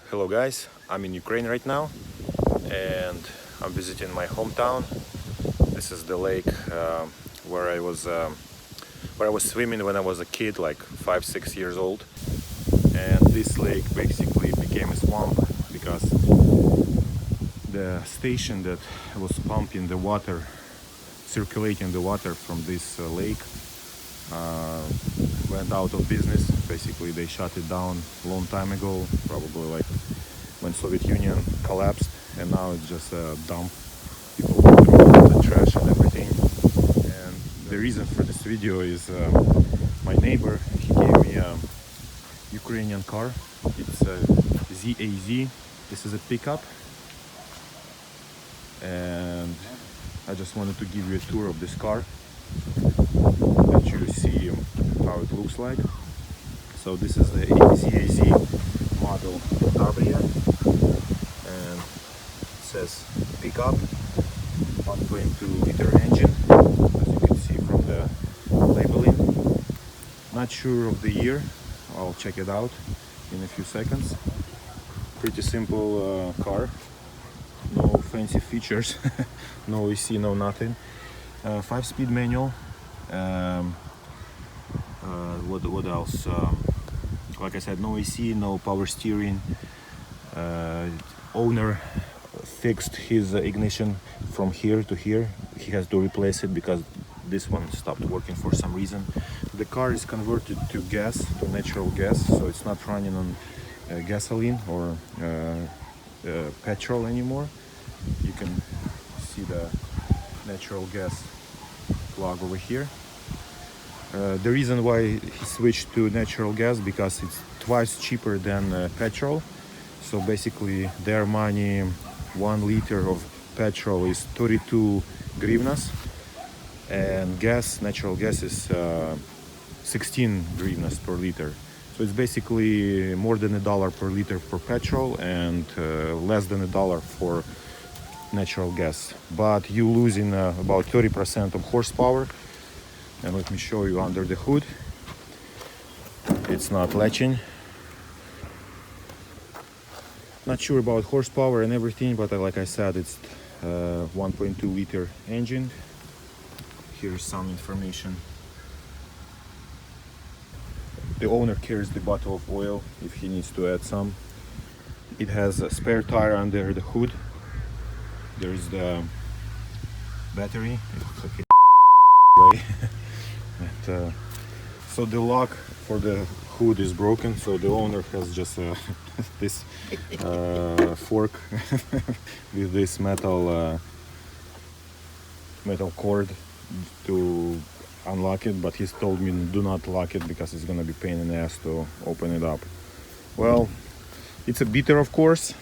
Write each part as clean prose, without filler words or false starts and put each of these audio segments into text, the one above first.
Hello guys, I'm in Ukraine right now and I'm visiting my hometown. This is the lake where I was swimming when I was a kid, like 5-6 years old. And this lake basically became a swamp because the station that was pumping the water, circulating the water from this lake went out of business. Basically they shut it down a long time ago, probably like when Soviet Union collapsed, and now it's just a dump. People throw out the trash and everything. And the reason for this video is my neighbor, he gave me a Ukrainian car. It's a ZAZ. This is a pickup, and I just wanted to give you a tour of this car, let you see how it looks like. So this is the ZAZ model Tabria, and it says pickup, 1.2 liter engine, as you can see from the labeling. Not sure of the year, I'll check it out in a few seconds. Pretty simple car, no fancy features, no AC, no nothing. 5-speed manual. What else? Like I said, no AC, no power steering. Owner fixed his ignition from here to here. He has to replace it because this one stopped working for some reason. The car is converted to gas, to natural gas, so it's not running on gasoline or petrol anymore. You can see the natural gas plug over here. The reason why he switched to natural gas, because it's twice cheaper than petrol. So basically their money, 1 liter of petrol is 32 grivnas, and gas, natural gas, is 16 grivnas per liter. So it's basically more than $1 per liter for petrol and less than $1 for natural gas. But you losing about 30% of horsepower. And let me show you under the hood. It's not latching. Not sure about horsepower and everything, but like I said, it's 1.2 liter engine. Here's some information. The owner carries the bottle of oil if he needs to add some. It has a spare tire under the hood. There's the battery. It looks like and, so the lock for the hood is broken, so the owner has just this fork with this metal cord to unlock it, but he's told me do not lock it because it's gonna be pain in the ass to open it up. Well, it's a beater, of course,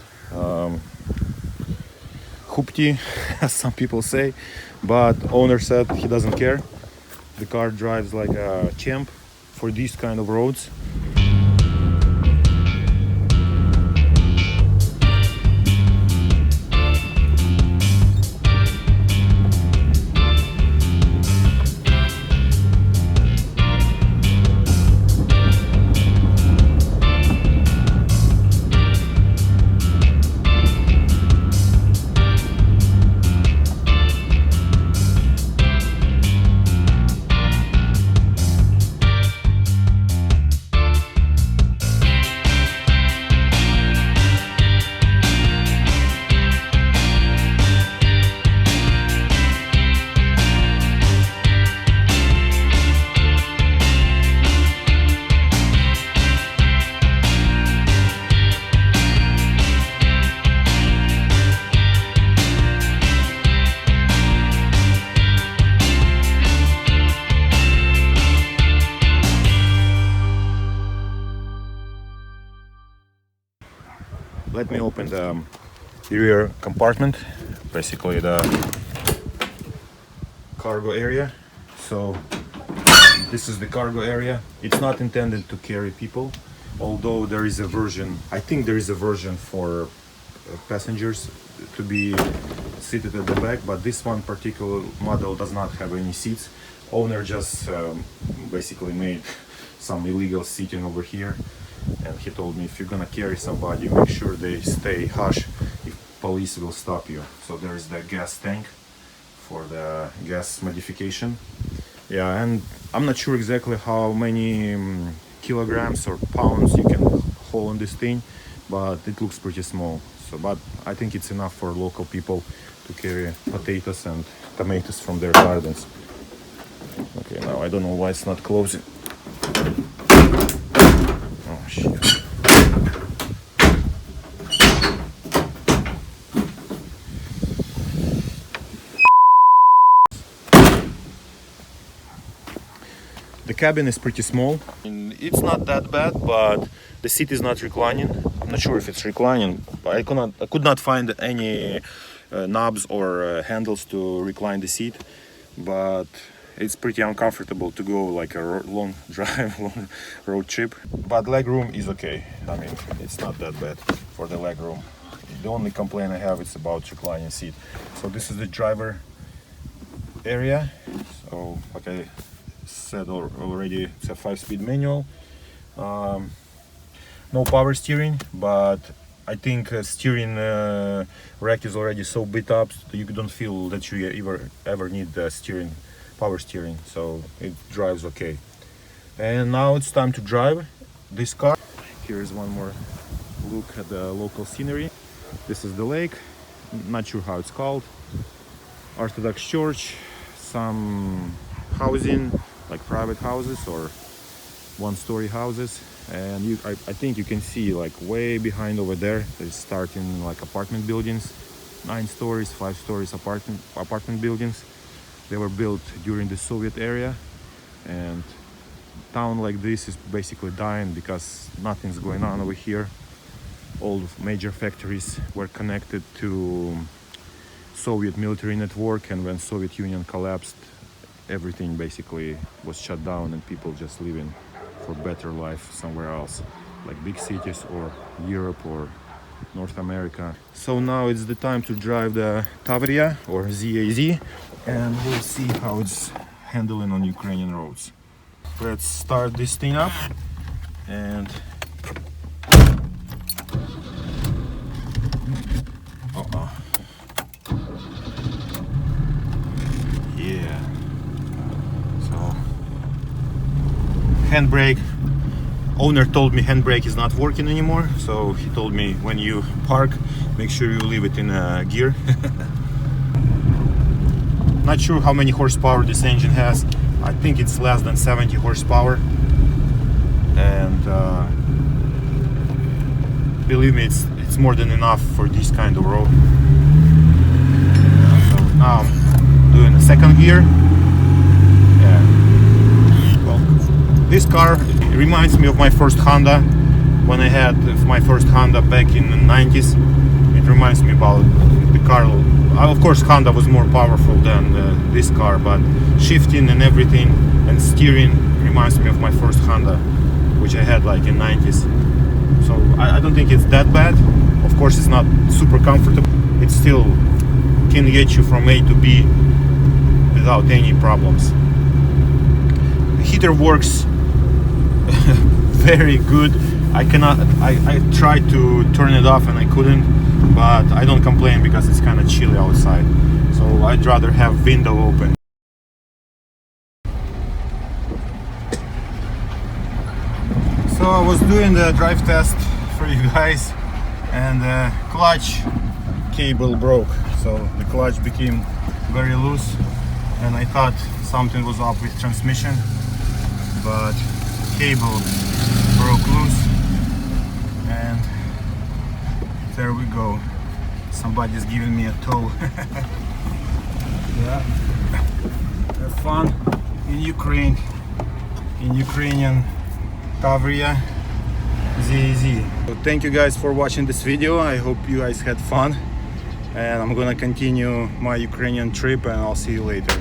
hoopty as some people say, but owner said he doesn't care. The car drives like a champ for these kind of roads. Let me open the rear compartment, basically the cargo area. So this is the cargo area. It's not intended to carry people, although there is a version, I think there is a version for passengers to be seated at the back, but this one particular model does not have any seats. Owner just basically made some illegals sitting over here, and he told me if you're gonna carry somebody, make sure they stay hush if police will stop you. So there's the gas tank for the gas modification. Yeah, and I'm not sure exactly how many kilograms or pounds you can hold on this thing, but it looks pretty small. So, but I think it's enough for local people to carry potatoes and tomatoes from their gardens. Okay, now I don't know why it's not closing. Oh shit. The cabin is pretty small. It's not that bad, but the seat is not reclining. I'm not sure if it's reclining. I could not find any knobs or handles to recline the seat, but it's pretty uncomfortable to go like a long drive, long road trip. But leg room is okay. I mean, it's not that bad for the leg room. The only complaint I have is about reclining seat. So this is the driver area. So like I said already, it's a 5-speed manual. No power steering, but I think steering rack is already so beat up that you don't feel that you ever need the power steering, so it drives okay. And now it's time to drive this car. Here's one more look at the local scenery. This is the lake, not sure how it's called. Orthodox church, some housing, like private houses or one-story houses. And I think you can see like way behind over there, it's starting like apartment buildings, 9 stories, 5 stories apartment buildings. They were built during the Soviet era, and town like this is basically dying because nothing's going on over here. All major factories were connected to Soviet military network, and when Soviet Union collapsed, everything basically was shut down and people just living for better life somewhere else, like big cities or Europe or North America. So now it's the time to drive the Tavria or ZAZ, and we'll see how it's handling on Ukrainian roads. Let's start this thing up and yeah. So handbrake. Owner told me handbrake is not working anymore, so he told me when you park, make sure you leave it in gear. Not sure how many horsepower this engine has. I think it's less than 70 horsepower, and believe me, it's more than enough for this kind of road. So now I'm doing a second gear. Yeah. Well, this car reminds me of my first Honda. When I had my first Honda back in the 90s, it reminds me about the car. Of course, Honda was more powerful than this car, but shifting and everything and steering reminds me of my first Honda, which I had like in 90s. So I don't think it's that bad. Of course, it's not super comfortable. It still can get you from A to B without any problems. The heater works very good. I tried to turn it off and I couldn't, but I don't complain because it's kind of chilly outside, so I'd rather have window open. So I was doing the drive test for you guys, and the clutch cable broke, so the clutch became very loose, and I thought something was up with transmission, but cable broke loose, and there we go. Somebody's giving me a tow. Yeah, have fun in Ukraine, in Ukrainian Tavria ZAZ. So thank you guys for watching this video. I hope you guys had fun, and I'm gonna continue my Ukrainian trip, and I'll see you later.